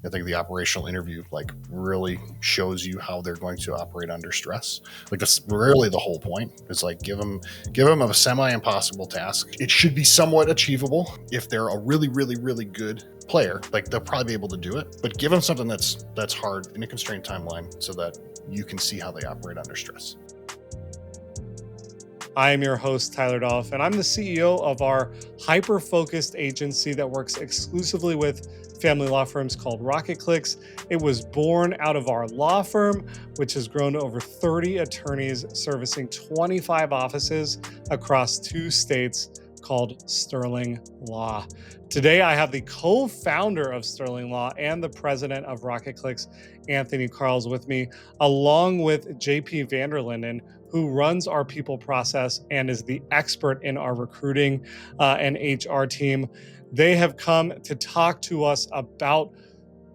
I think the operational interview like really shows you how they're going to operate under stress. Like that's really the whole point. It's like give them a semi-impossible task. It should be somewhat achievable. If they're a really, really, really good player, like they'll probably be able to do it. But give them something that's hard in a constrained timeline so that you can see how they operate under stress. I am your host, Tyler Dolph, and I'm the CEO of our hyper-focused agency that works exclusively with family law firms called Rocket Clicks. It was born out of our law firm, which has grown to over 30 attorneys servicing 25 offices across 2 states called Sterling Law. Today, I have the co-founder of Sterling Law and the president of Rocket Clicks, Anthony Carls, with me, along with JP Vanderlinden, who runs our people process and is the expert in our recruiting and HR team. They have come to talk to us about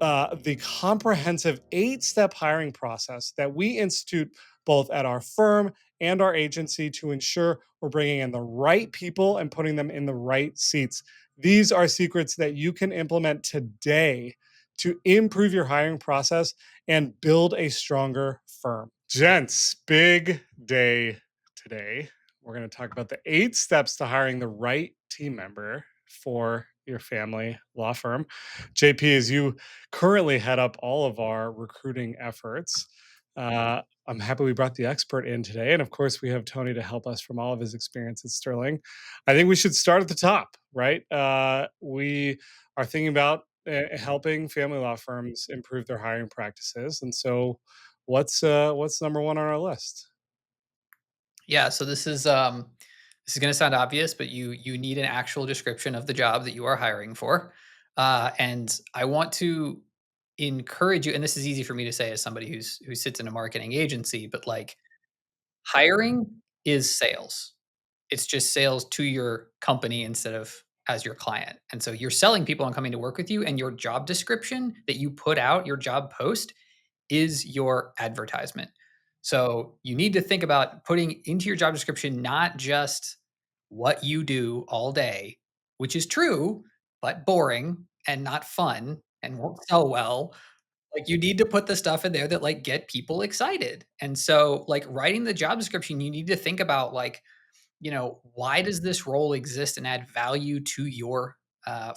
the comprehensive 8-step hiring process that we institute both at our firm and our agency to ensure we're bringing in the right people and putting them in the right seats. These are secrets that you can implement today to improve your hiring process and build a stronger firm. Gents, big day today. We're going to talk about the 8 steps to hiring the right team member for your family law firm. JP, as you currently head up all of our recruiting efforts, I'm happy we brought the expert in today. And of course, we have Tony to help us from all of his experience at Sterling. I think we should start at the top, right? We are thinking about helping family law firms improve their hiring practices. And so, what's number one on our list? Yeah, so this is going to sound obvious, but you need an actual description of the job that you are hiring for. And I want to encourage you, and this is easy for me to say as somebody who sits in a marketing agency, but like hiring is sales. It's just sales to your company instead of as your client. And so you're selling people on coming to work with you, and your job description that you put out, your job post, is your advertisement. So you need to think about putting into your job description not just what you do all day, which is true, but boring and not fun and won't sell well. Like you need to put the stuff in there that like get people excited. And so like writing the job description, you need to think about like, why does this role exist and add value to your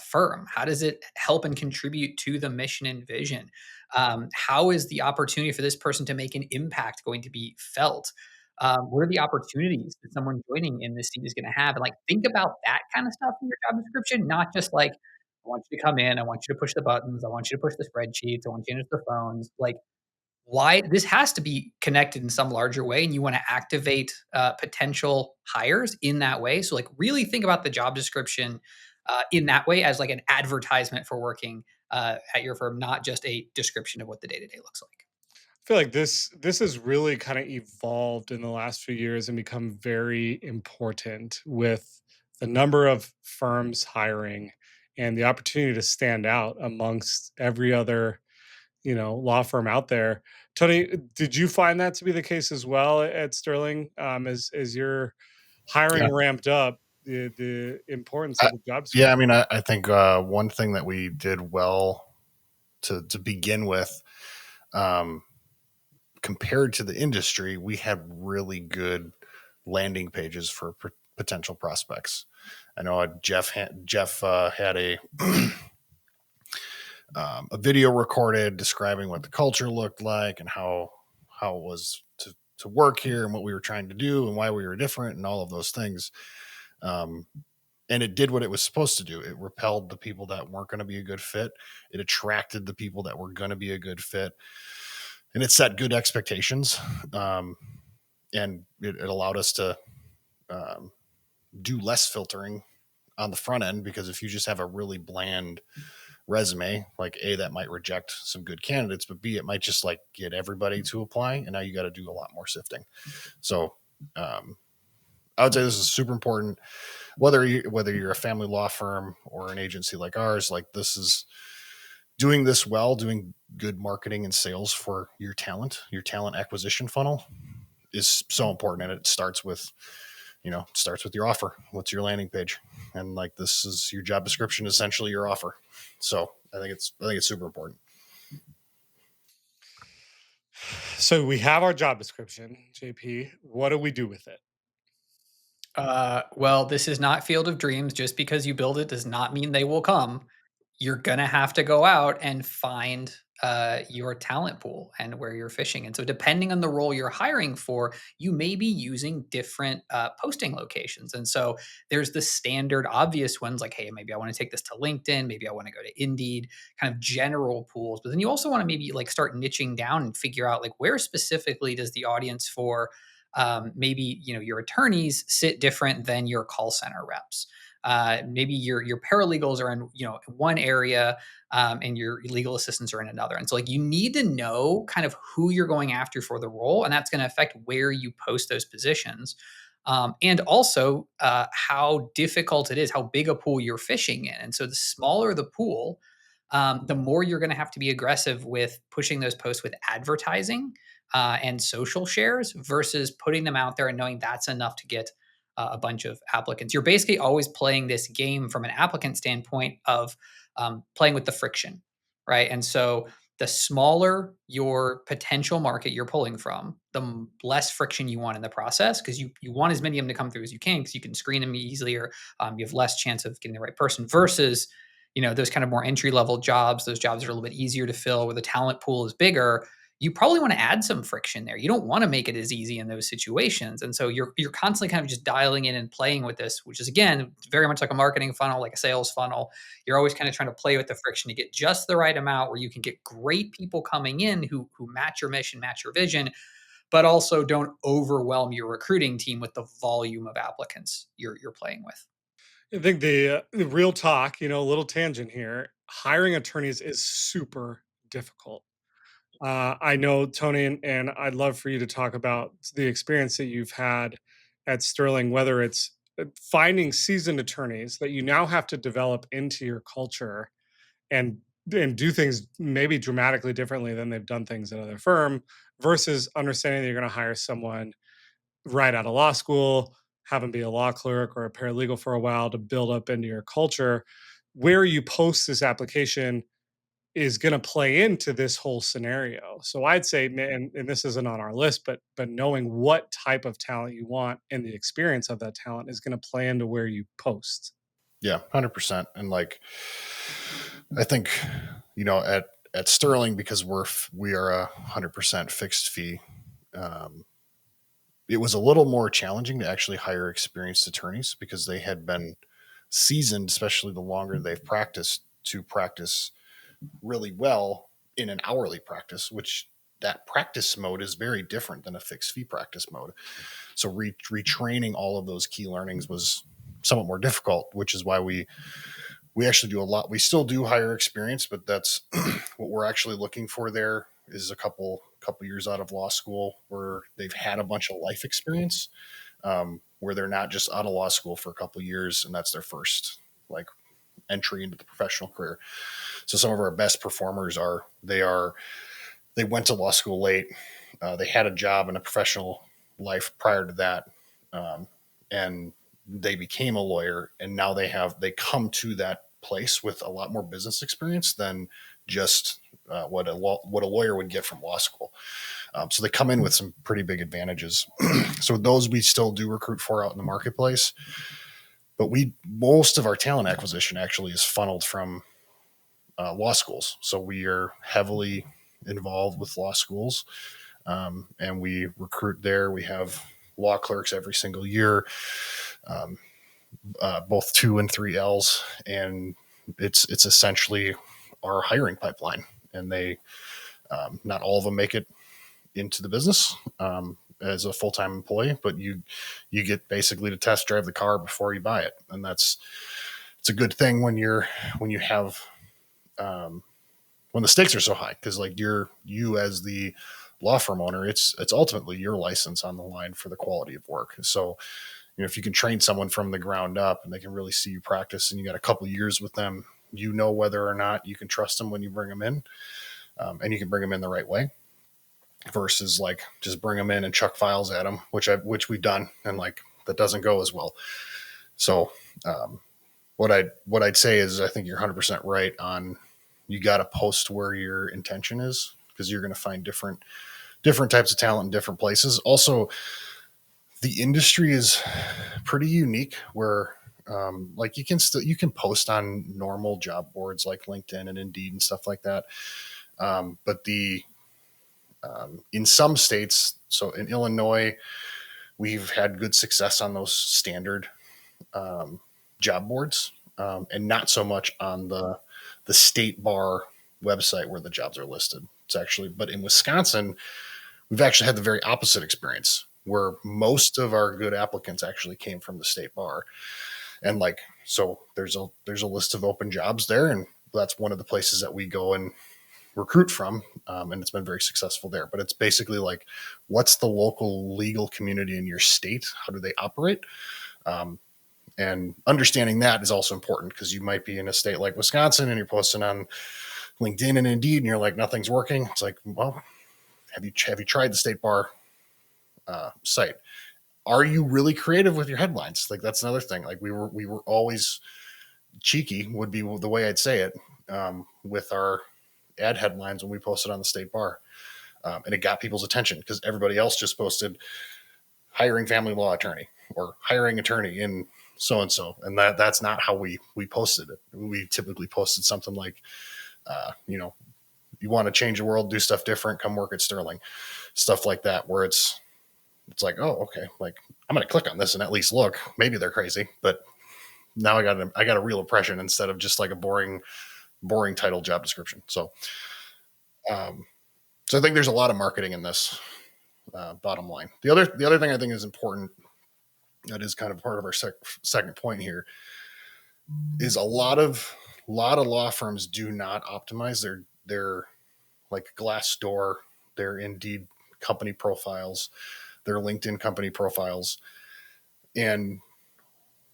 firm? How does it help and contribute to the mission and vision? How is the opportunity for this person to make an impact going to be felt? What are the opportunities that someone joining in this seat is going to have? And like, think about that kind of stuff in your job description, not just like, I want you to come in, I want you to push the buttons, I want you to push the spreadsheets, I want you to use the phones. Like, why this has to be connected in some larger way, and you want to activate potential hires in that way. So like really think about the job description in that way as like an advertisement for working at your firm, not just a description of what the day-to-day looks like. I feel like this has really kind of evolved in the last few years and become very important with the number of firms hiring and the opportunity to stand out amongst every other, law firm out there. Tony, did you find that to be the case as well at Sterling? As your Yeah. hiring ramped up, the importance I, of the job yeah, I description. mean, I think one thing that we did well to begin with, um, compared to the industry, we had really good landing pages for potential prospects. I know Jeff had a video recorded describing what the culture looked like and how it was to work here and what we were trying to do and why we were different and all of those things. Um, and it did what it was supposed to do. It repelled the people that weren't going to be a good fit. It attracted the people that were going to be a good fit, and it set good expectations. Um, and it allowed us to um, do less filtering on the front end, because if you just have a really bland resume, like A, that might reject some good candidates, but B, it might just like get everybody to apply, and now you got to do a lot more sifting. So um, I would say this is super important, whether you're a family law firm or an agency like ours. Like this is doing this well, doing good marketing and sales for your talent acquisition funnel is so important, and it starts with your offer. What's your landing page? And like this is your job description, essentially your offer. So I think it's super important. So we have our job description, JP. What do we do with it? Well, this is not Field of Dreams. Just because you build it does not mean they will come. You're gonna have to go out and find your talent pool and where you're fishing. And so, depending on the role you're hiring for, you may be using different posting locations. And so, there's the standard, obvious ones like, hey, maybe I want to take this to LinkedIn, maybe I want to go to Indeed, kind of general pools. But then you also want to maybe like start niching down and figure out like where specifically does the audience for maybe your attorneys sit different than your call center reps. Maybe your paralegals are in one area, and your legal assistants are in another. And so like you need to know kind of who you're going after for the role, and that's going to affect where you post those positions. And also how difficult it is, how big a pool you're fishing in. And so the smaller the pool, the more you're going to have to be aggressive with pushing those posts with advertising and social shares versus putting them out there and knowing that's enough to get a bunch of applicants. You're basically always playing this game from an applicant standpoint of playing with the friction, right? And so the smaller your potential market you're pulling from, the less friction you want in the process because you want as many of them to come through as you can because you can screen them easier. You have less chance of getting the right person versus those kind of more entry level jobs. Those jobs are a little bit easier to fill where the talent pool is bigger. You probably want to add some friction there. You don't want to make it as easy in those situations. And so you're constantly kind of just dialing in and playing with this, which is again very much like a marketing funnel, like a sales funnel. You're always kind of trying to play with the friction to get just the right amount where you can get great people coming in who match your mission, match your vision, but also don't overwhelm your recruiting team with the volume of applicants you're playing with. I think the real talk, a little tangent here. Hiring attorneys is super difficult. I know Tony, and I'd love for you to talk about the experience that you've had at Sterling, whether it's finding seasoned attorneys that you now have to develop into your culture and do things maybe dramatically differently than they've done things at other firm versus understanding that you're going to hire someone right out of law school, have them be a law clerk or a paralegal for a while to build up into your culture. Where you post this application is going to play into this whole scenario. So I'd say, and this isn't on our list, but knowing what type of talent you want and the experience of that talent is going to play into where you post. Yeah, 100%. And like, I think, at Sterling, because we are 100% fixed fee, um, it was a little more challenging to actually hire experienced attorneys because they had been seasoned, especially the longer they've practiced, to practice really well in an hourly practice, which that practice mode is very different than a fixed fee practice mode. So retraining all of those key learnings was somewhat more difficult, which is why we actually do a lot. We still do hire experience, but that's what we're actually looking for. There is a couple years out of law school where they've had a bunch of life experience, where they're not just out of law school for a couple years and that's their first like entry into the professional career. So some of our best performers they went to law school late. They had a job in a professional life prior to that, and they became a lawyer. And now they come to that place with a lot more business experience than just what a lawyer would get from law school. So they come in with some pretty big advantages. So those we still do recruit for out in the marketplace. But most of our talent acquisition actually is funneled from law schools. So we are heavily involved with law schools, and we recruit there. We have law clerks every single year, um, both 2 and 3 L's, and it's essentially our hiring pipeline. And they not all of them make it into the business as a full time employee, but you get basically to test drive the car before you buy it, and it's a good thing when you have when the stakes are so high, because like you as the law firm owner, it's ultimately your license on the line for the quality of work. So if you can train someone from the ground up and they can really see you practice and you got a couple years with them, whether or not you can trust them when you bring them in, and you can bring them in the right way versus like just bring them in and chuck files at them, which we've done, and like that doesn't go as well. So what I'd say is I think you're 100% right on. You got to post where your intention is, because you're going to find different different types of talent in different places. Also, the industry is pretty unique where like you can post on normal job boards like LinkedIn and Indeed and stuff like that. But the in some states, so in Illinois, we've had good success on those standard um, job boards, and not so much on the state bar website where the jobs are listed. It's actually, but in Wisconsin, we've actually had the very opposite experience where most of our good applicants actually came from the state bar. And like, so there's a list of open jobs there, and that's one of the places that we go and recruit from, and it's been very successful there. But it's basically like, what's the local legal community in your state? How do they operate? Um, and understanding that is also important because you might be in a state like Wisconsin and you're posting on LinkedIn and Indeed, and you're like, nothing's working. It's like, well, have you tried the state bar site? Are you really creative with your headlines? Like that's another thing. Like we were always cheeky, would be the way I'd say it, with our ad headlines when we posted on the state bar, and it got people's attention because everybody else just posted hiring family law attorney or hiring attorney in so and so, and that's not how we posted it. We typically posted something like, you know, you want to change the world, do stuff different, come work at Sterling, stuff like that, where it's like, oh, okay, like I'm gonna click on this and at least look. Maybe they're crazy, but now I got a real impression instead of just like a boring title job description. Um, so I think there's a lot of marketing in this. Bottom line, the other thing I think is important, that is kind of part of our second point here, is a lot of law firms do not optimize their like Glassdoor, their Indeed company profiles, their LinkedIn company profiles, and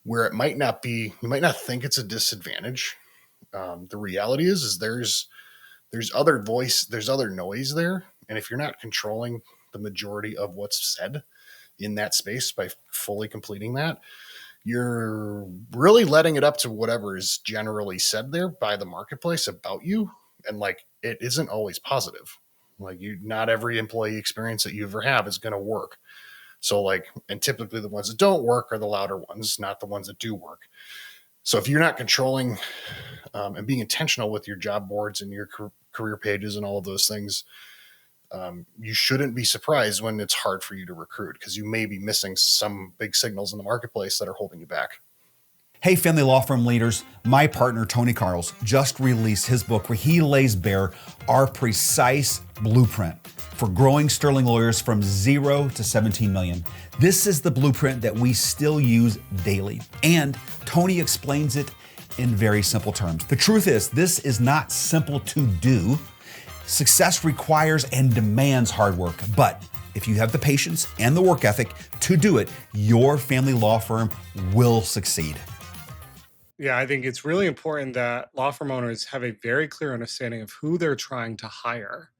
where it might not be, you might not think it's a disadvantage. The reality is there's other noise there, and if you're not controlling the majority of what's said in that space by fully completing that, you're really letting it up to whatever is generally said there by the marketplace about you, and like it isn't always positive. Like not every employee experience that you ever have is going to work. So like, and typically the ones that don't work are the louder ones, not the ones that do work. So if you're not controlling and being intentional with your job boards and your career pages and all of those things, you shouldn't be surprised when it's hard for you to recruit because you may be missing some big signals in the marketplace that are holding you back. Hey, family law firm leaders, my partner Tony Carls just released his book where he lays bare our precise blueprint for growing Sterling lawyers from 0 to 17 million. This is the blueprint that we still use daily, and Tony explains it in very simple terms. The truth is, this is not simple to do. Success requires and demands hard work, but if you have the patience and the work ethic to do it, your family law firm will succeed. Yeah, I think it's really important that law firm owners have a very clear understanding of who they're trying to hire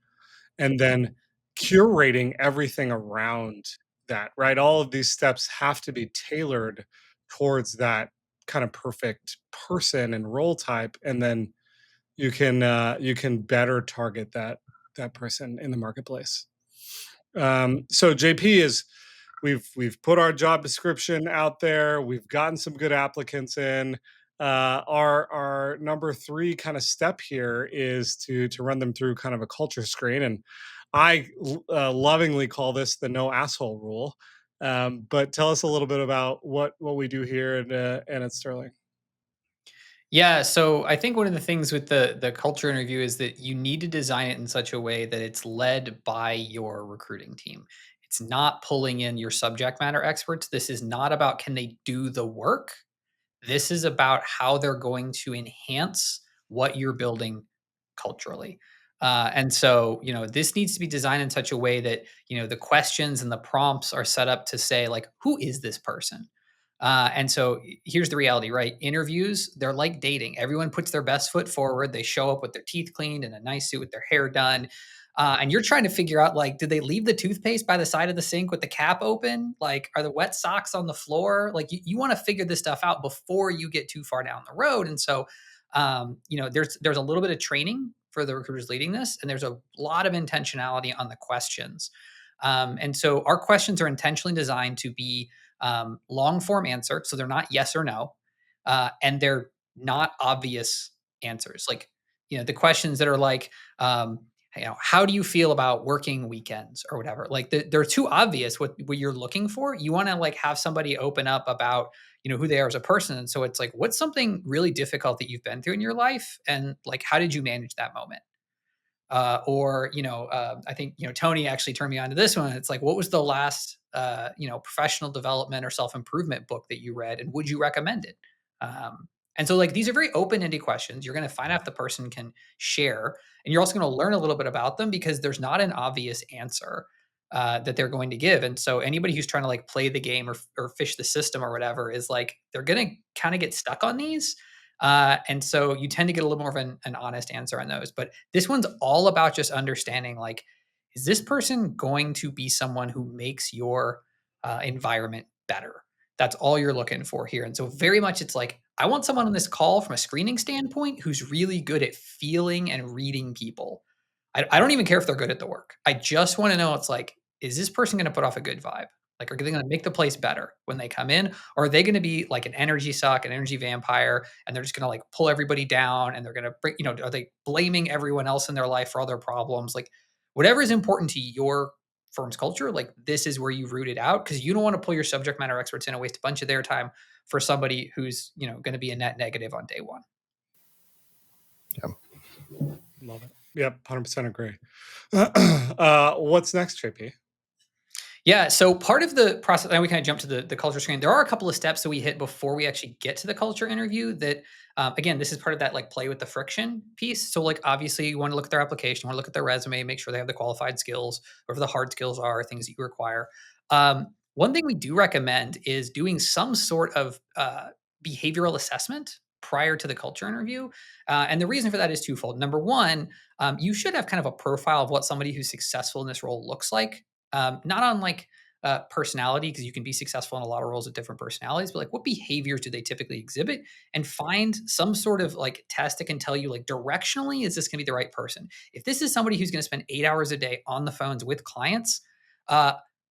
and then curating everything around that, right? All of these steps have to be tailored towards that kind of perfect person and role type, and then you can better target that person in the marketplace. So JP is we've put our job description out there. We've gotten some good applicants in. Our number three kind of step here is to run them through kind of a culture screen, and lovingly call this the no asshole rule. But tell us a little bit about what we do here and at Sterling. Yeah, so I think one of the things with the culture interview is that you need to design it in such a way that it's led by your recruiting team. It's not pulling in your subject matter experts. This is not about can they do the work. This is about how they're going to enhance what you're building culturally. And so, this needs to be designed in such a way that, the questions and the prompts are set up to say, like, who is this person? And so here's the reality, right? Interviews, they're like dating. Everyone puts their best foot forward. They show up with their teeth cleaned and a nice suit with their hair done. And you're trying to figure out, like, did they leave the toothpaste by the side of the sink with the cap open? Like, are the wet socks on the floor? Like, you want to figure this stuff out before you get too far down the road. And so, there's a little bit of training for the recruiters leading this, and there's a lot of intentionality on the questions. And so our questions are intentionally designed to be long form answer, so they're not yes or no, and they're not obvious answers. Like, the questions that are like, how do you feel about working weekends or whatever? Like, they're too obvious what you're looking for. You want to like have somebody open up about who they are as a person. And so it's like, what's something really difficult that you've been through in your life, and like, how did you manage that moment? I think Tony actually turned me on to this one. It's like, what was the last professional development or self improvement book that you read, and would you recommend it? And so, like, these are very open ended questions. You're going to find out if the person can share, and you're also going to learn a little bit about them because there's not an obvious answer that they're going to give. And so, anybody who's trying to like play the game or fish the system or whatever is like, they're going to kind of get stuck on these. And so you tend to get a little more of an honest answer on those. But this one's all about just understanding, like, is this person going to be someone who makes your environment better? That's all you're looking for here. And so very much it's like, I want someone on this call from a screening standpoint who's really good at feeling and reading people. I don't even care if they're good at the work. I just want to know, it's like, is this person going to put off a good vibe? Like, are they going to make the place better when they come in? Or are they going to be like an energy suck, an energy vampire, and they're just going to like pull everybody down, and they're going to bring, are they blaming everyone else in their life for all their problems? Like, whatever is important to your firm's culture, like, this is where you root it out, because you don't want to pull your subject matter experts in and waste a bunch of their time for somebody who's, going to be a net negative on day one. Yeah. Love it. Yep, 100% agree. What's next, JP? Yeah. So part of the process, and we kind of jump to the culture screen. There are a couple of steps that we hit before we actually get to the culture interview that, again, this is part of that like play with the friction piece. So like, obviously you want to look at their application, you want to look at their resume, make sure they have the qualified skills, whatever the hard skills are, things that you require. One thing we do recommend is doing some sort of behavioral assessment prior to the culture interview. And the reason for that is twofold. Number one, you should have kind of a profile of what somebody who's successful in this role looks like, not on like personality, because you can be successful in a lot of roles with different personalities, but like, what behaviors do they typically exhibit, and find some sort of like test that can tell you, like, directionally, is this going to be the right person? If this is somebody who's going to spend 8 hours a day on the phones with clients,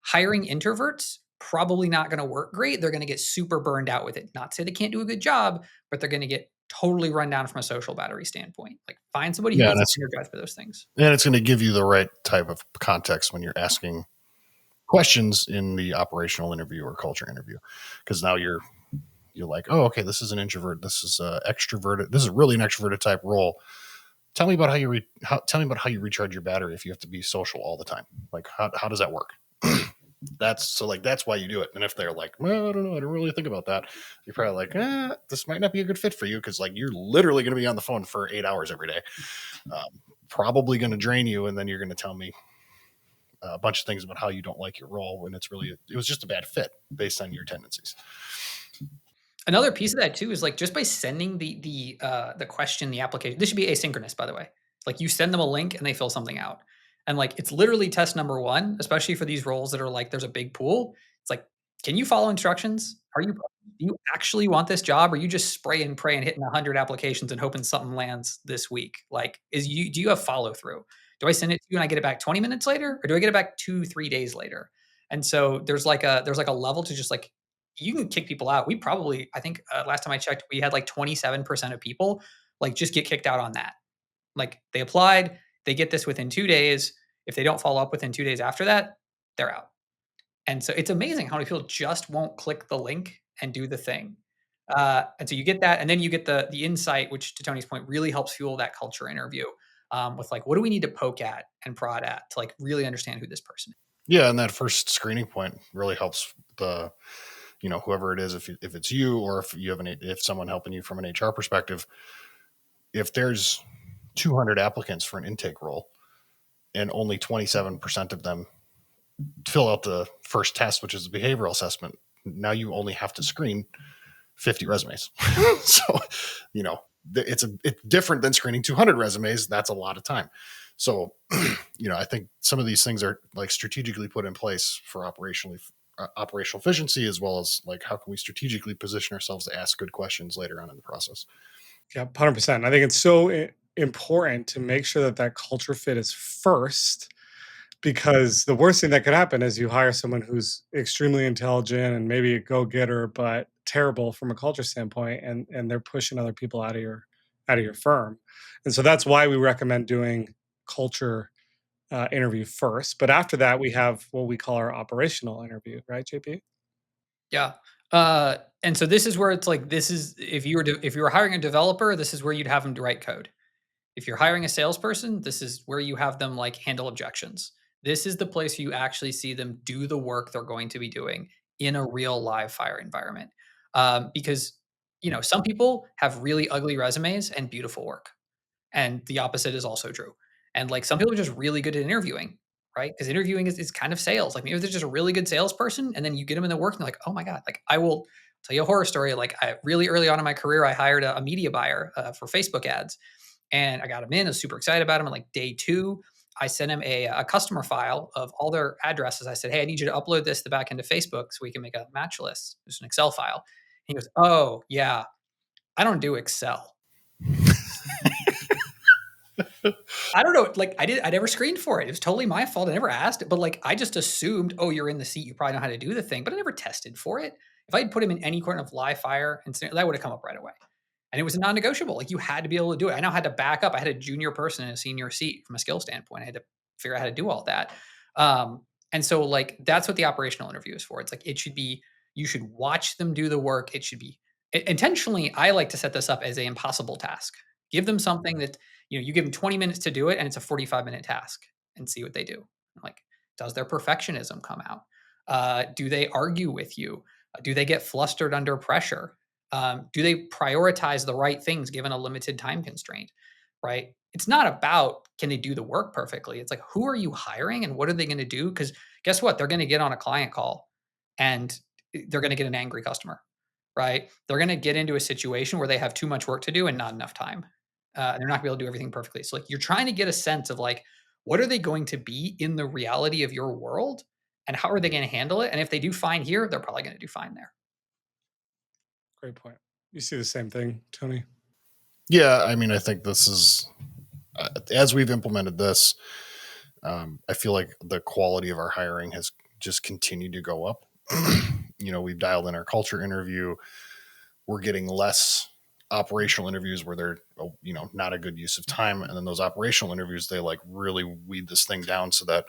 hiring introverts probably not going to work great. They're going to get super burned out with it. Not to say they can't do a good job, but they're going to get totally run down from a social battery standpoint. Like, find somebody who gets energized by those things. And it's going to give you the right type of context when you're asking questions in the operational interview or culture interview, because now you're like, oh, okay, this is an introvert, this is extroverted, this is really an extroverted type role. Tell me about how you recharge your battery if you have to be social all the time. Like, how does that work? That's why you do it. And if they're like, well, I don't know, I don't really think about that, you're probably like, this might not be a good fit for you, because like, you're literally going to be on the phone for 8 hours every day, probably going to drain you, and then you're going to tell me a bunch of things about how you don't like your role, when it was just a bad fit based on your tendencies. Another piece of that too is like, just by sending the question, the application, this should be asynchronous, by the way. Like, you send them a link and they fill something out. And like, it's literally test number one, especially for these roles that are like, there's a big pool. It's like, can you follow instructions? Do you actually want this job? Or you just spray and pray and hitting 100 applications and hoping something lands this week? Like, do you have follow through? Do I send it to you and I get it back 20 minutes later? Or do I get it back 2-3 days later? And so there's like a level to just like, you can kick people out. I think last time I checked, we had like 27% of people like just get kicked out on that. Like, they applied, they get this within 2 days. If they don't follow up within 2 days after that, they're out. And so it's amazing how many people just won't click the link and do the thing. And so you get that, and then you get the insight, which, to Tony's point, really helps fuel that culture interview, with like, what do we need to poke at and prod at to like really understand who this person is. Yeah, and that first screening point really helps the, whoever it is, if it's you, or if you have if someone helping you from an HR perspective, if there's 200 applicants for an intake role and only 27% of them fill out the first test, which is the behavioral assessment, now you only have to screen 50 resumes. So, it's different than screening 200 resumes. That's a lot of time. So, I think some of these things are like strategically put in place for operational efficiency, as well as like, how can we strategically position ourselves to ask good questions later on in the process? Yeah, 100%. I think it's so important to make sure that that culture fit is first, because the worst thing that could happen is you hire someone who's extremely intelligent and maybe a go-getter but terrible from a culture standpoint, and they're pushing other people out of your firm. And so that's why we recommend doing culture interview first. But after that, we have what we call our operational interview, right, JP? Yeah. And so this is where it's like, this is if you were hiring a developer, this is where you'd have them to write code. If you're hiring a salesperson, this is where you have them like handle objections. This is the place you actually see them do the work they're going to be doing in a real live fire environment. Because some people have really ugly resumes and beautiful work. And the opposite is also true. And like some people are just really good at interviewing, right? Because interviewing is kind of sales. Like maybe they're just a really good salesperson, and then you get them in the work, and they're like, oh my god, like I will tell you a horror story. Like I really early on in my career, I hired a media buyer for Facebook ads, and I got him in. I was super excited about him. And like day two, I sent him a customer file of all their addresses. I said, hey, I need you to upload this to the back end of Facebook so we can make a match list. It's an Excel file. He goes, oh yeah, I don't do Excel. I don't know. Like I never screened for it. It was totally my fault. I never asked, but like I just assumed, oh, you're in the seat. You probably know how to do the thing, but I never tested for it. If I had put him in any kind of live fire incident, that would have come up right away. And it was a non-negotiable. Like you had to be able to do it. I now had to back up. I had a junior person in a senior seat from a skill standpoint. I had to figure out how to do all that. And so like that's what the operational interview is for. It's like it should be, you should watch them do the work. It should be intentionally, I like to set this up as an impossible task. Give them something that you give them 20 minutes to do it, and it's a 45-minute task, and see what they do. Like, does their perfectionism come out? Do they argue with you? Do they get flustered under pressure? Do they prioritize the right things given a limited time constraint? Right? It's not about can they do the work perfectly. It's like who are you hiring and what are they going to do? Because guess what? They're going to get on a client call and they're going to get an angry customer, right? They're going to get into a situation where they have too much work to do and not enough time. They're not gonna be able to do everything perfectly. So like you're trying to get a sense of like what are they going to be in the reality of your world and how are they going to handle it? And if they do fine here, they're probably going to do fine there. Great point. You see the same thing, Tony? Yeah, I mean, I think this is as we've implemented this, I feel like the quality of our hiring has just continued to go up. We've dialed in our culture interview. We're getting less operational interviews where they're not a good use of time, and then those operational interviews they like really weed this thing down so that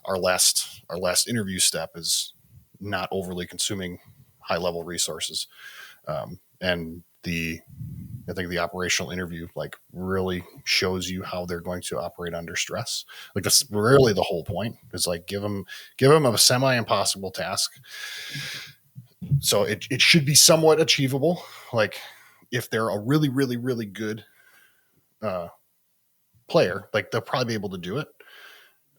our last interview step is not overly consuming high level resources. And I think the operational interview like really shows you how they're going to operate under stress. Like that's really the whole point. Is like give them a semi impossible task. So it should be somewhat achievable. Like if they're a really really really good player, like they'll probably be able to do it.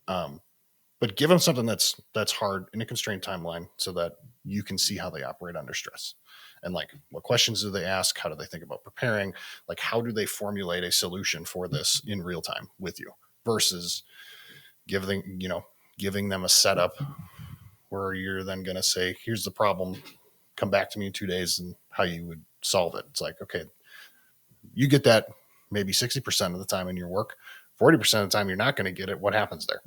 But give them something that's hard in a constrained timeline so that you can see how they operate under stress. And like what questions do they ask? How do they think about preparing? Like how do they formulate a solution for this in real time with you versus giving them a setup where you're then going to say, here's the problem, come back to me in 2 days and how you would solve it. It's like, okay, you get that maybe 60% of the time in your work, 40% of the time you're not going to get it. What happens there?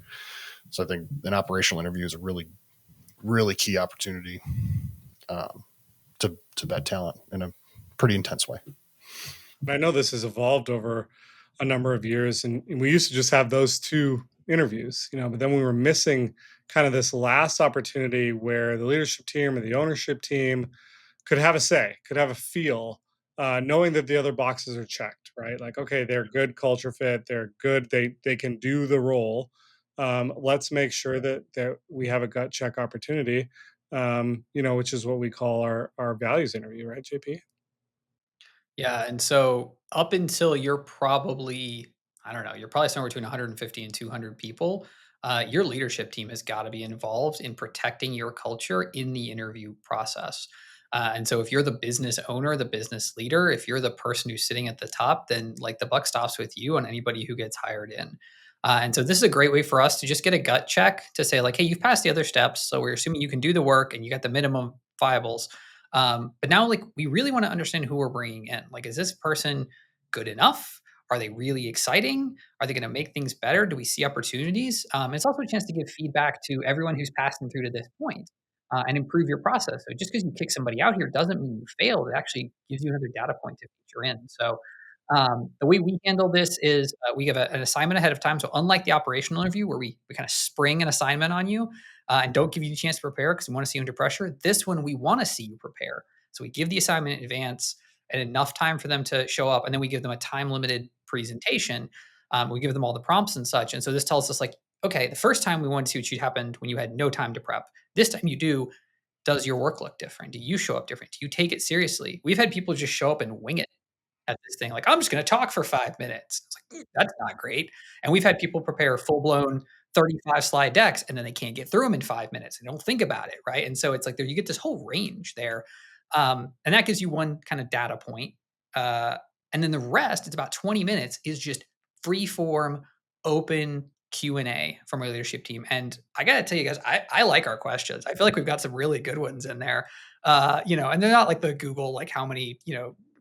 So I think an operational interview is a really, really key opportunity to vet talent in a pretty intense way. I know this has evolved over a number of years, and we used to just have those two interviews, but then we were missing kind of this last opportunity where the leadership team or the ownership team could have a say, could have a feel, knowing that the other boxes are checked, right? Like, okay, they're good culture fit, they're good, they can do the role. Let's make sure that we have a gut check opportunity, which is what we call our values interview, right, JP? Yeah, and so up until you're probably, I don't know, you're probably somewhere between 150 and 200 people. Your leadership team has got to be involved in protecting your culture in the interview process. And so if you're the business owner, the business leader, if you're the person who's sitting at the top, then like the buck stops with you and anybody who gets hired in. And so this is a great way for us to just get a gut check to say like, hey, you've passed the other steps, so we're assuming you can do the work and you got the minimum viables. But now, like, we really want to understand who we're bringing in. Like, is this person good enough? Are they really exciting? Are they going to make things better? Do we see opportunities? It's also a chance to give feedback to everyone who's passing through to this point, and improve your process. So just because you kick somebody out here doesn't mean you failed. It actually gives you another data point to feature in. So the way we handle this is we give an assignment ahead of time. So unlike the operational interview where we kind of spring an assignment on you and don't give you the chance to prepare because we want to see you under pressure, this one we want to see you prepare. So we give the assignment in advance and enough time for them to show up, and then we give them a time limited presentation. We give them all the prompts and such. And so this tells us like, okay, the first time we wanted to see what happened when you had no time to prep. This time you do. Does your work look different? Do you show up different? Do you take it seriously? We've had people just show up and wing it at this thing, like, "I'm just gonna talk for 5 minutes." It's like, that's not great." And we've had people prepare full-blown 35 slide decks, and then they can't get through them in 5 minutes. They don't think about it, right? And so it's like there you get this whole range there, and that gives you one kinda data point, uh, and then the rest, it's about 20 minutes, is just free form, open Q&A from our leadership team, and I gotta tell you guys, I like our questions. I feel like we've got some really good ones in there, and they're not like the Google, like, how many,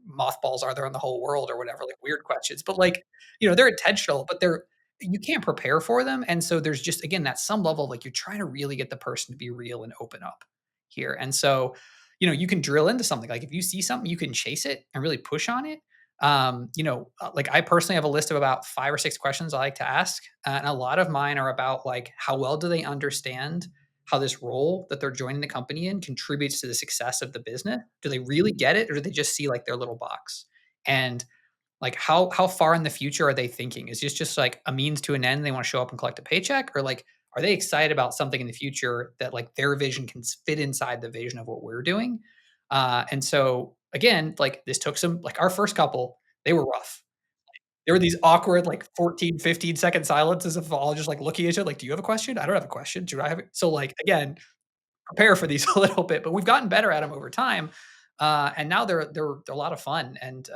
mothballs are there in the whole world or whatever, like weird questions. But like, they're intentional, but they're you can't prepare for them. And so there's just again that some level of like you're trying to really get the person to be real and open up here. And so, you can drill into something. Like if you see something, you can chase it and really push on it. Like I personally have a list of about 5 or 6 questions I like to ask. And a lot of mine are about like how well do they understand how this role that they're joining the company in contributes to the success of the business? Do they really get it, or do they just see like their little box? And like how far in the future are they thinking? Is this just like a means to an end? They want to show up and collect a paycheck, or like are they excited about something in the future that like their vision can fit inside the vision of what we're doing? And so again, like this took some like our first couple, they were rough. There were these awkward like 14, 15-second silences of all just like looking at each other like, do you have a question? I don't have a question. Do I have it? So like again, prepare for these a little bit, but we've gotten better at them over time. And now they're a lot of fun, and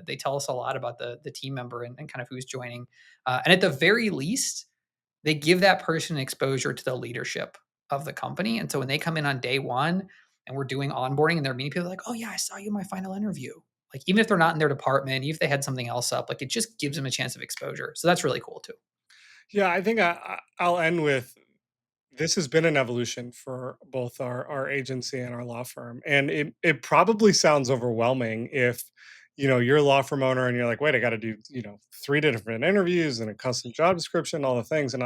they tell us a lot about the team member and kind of who's joining. And at the very least, they give that person exposure to the leadership of the company. And so when they come in on day one and we're doing onboarding and they're meeting people, like, oh yeah, I saw you in my final interview. Like even if they're not in their department, even if they had something else up, like it just gives them a chance of exposure. So that's really cool too. Yeah, I think I'll end with this has been an evolution for both our agency and our law firm, and it probably sounds overwhelming if you're a law firm owner and you're like, wait, I got to do 3 different interviews and a custom job description, all the things, and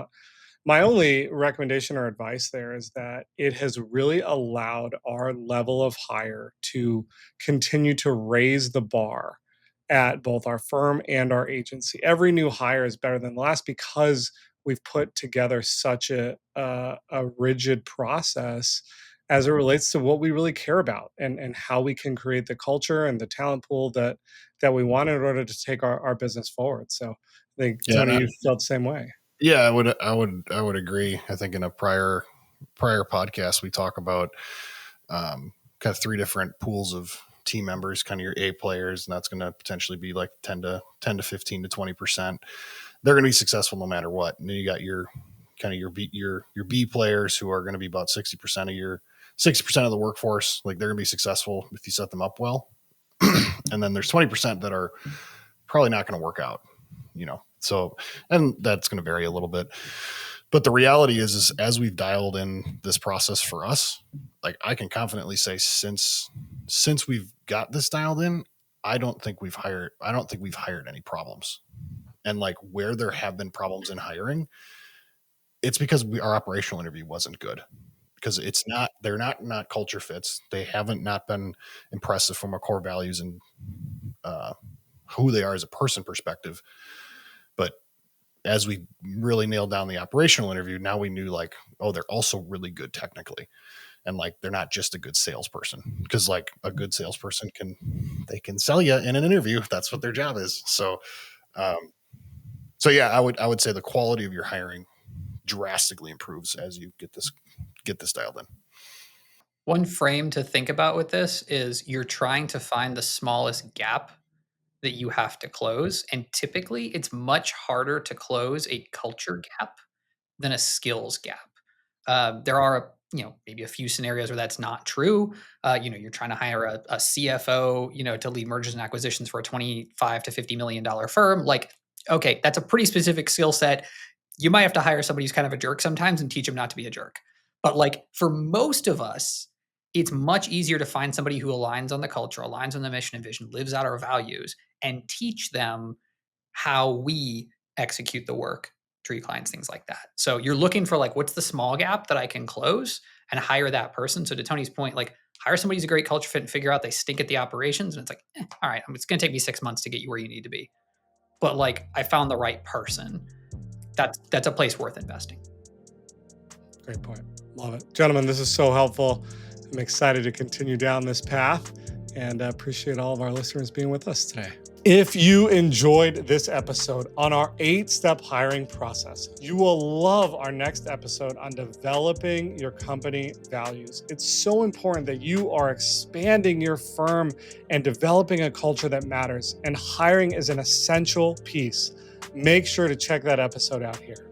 my only recommendation or advice there is that it has really allowed our level of hire to continue to raise the bar at both our firm and our agency. Every new hire is better than the last because we've put together such a rigid process as it relates to what we really care about and how we can create the culture and the talent pool that we want in order to take our business forward. So I think Yeah, Tony, you felt the same way. yeah, I would agree. I think in a prior podcast we talk about kind of 3 different pools of team members, kind of your A players, and that's going to potentially be like 10 to 15 to 20%. They're going to be successful no matter what. And then you got your kind of your B players who are going to be about 60% of your 60% of the workforce. Like they're going to be successful if you set them up well. And then there's 20% that are probably not going to work out, So, and that's going to vary a little bit. But the reality is as we've dialed in this process for us, like I can confidently say since we've got this dialed in, I don't think we've hired any problems. And like where there have been problems in hiring, it's because our operational interview wasn't good. Because they're not culture fits. They haven't not been impressive from our core values and uh, who they are as a person perspective. But as we really nailed down the operational interview, now we knew like, oh, they're also really good technically. And like, they're not just a good salesperson, because like a good salesperson can sell you in an interview. That's what their job is. Um, so yeah, I would say the quality of your hiring drastically improves as you get this dialed in. One frame to think about with this is you're trying to find the smallest gap that you have to close. And typically, it's much harder to close a culture gap than a skills gap. There are maybe a few scenarios where that's not true. You're trying to hire a CFO, to lead mergers and acquisitions for a 25 to $50 million firm. Like, okay, that's a pretty specific skill set. You might have to hire somebody who's kind of a jerk sometimes and teach them not to be a jerk. But like for most of us, it's much easier to find somebody who aligns on the culture, aligns on the mission and vision, lives out our values, and teach them how we execute the work, treat clients, things like that. So you're looking for like, what's the small gap that I can close and hire that person. So to Tony's point, like hire somebody who's a great culture fit and figure out they stink at the operations. And it's like, all right, it's going to take me 6 months to get you where you need to be. But like, I found the right person. That's a place worth investing. Great point. Love it. Gentlemen, this is so helpful. I'm excited to continue down this path and appreciate all of our listeners being with us today. If you enjoyed this episode on our 8-step hiring process, you will love our next episode on developing your company values. It's so important that you are expanding your firm and developing a culture that matters, and hiring is an essential piece. Make sure to check that episode out here.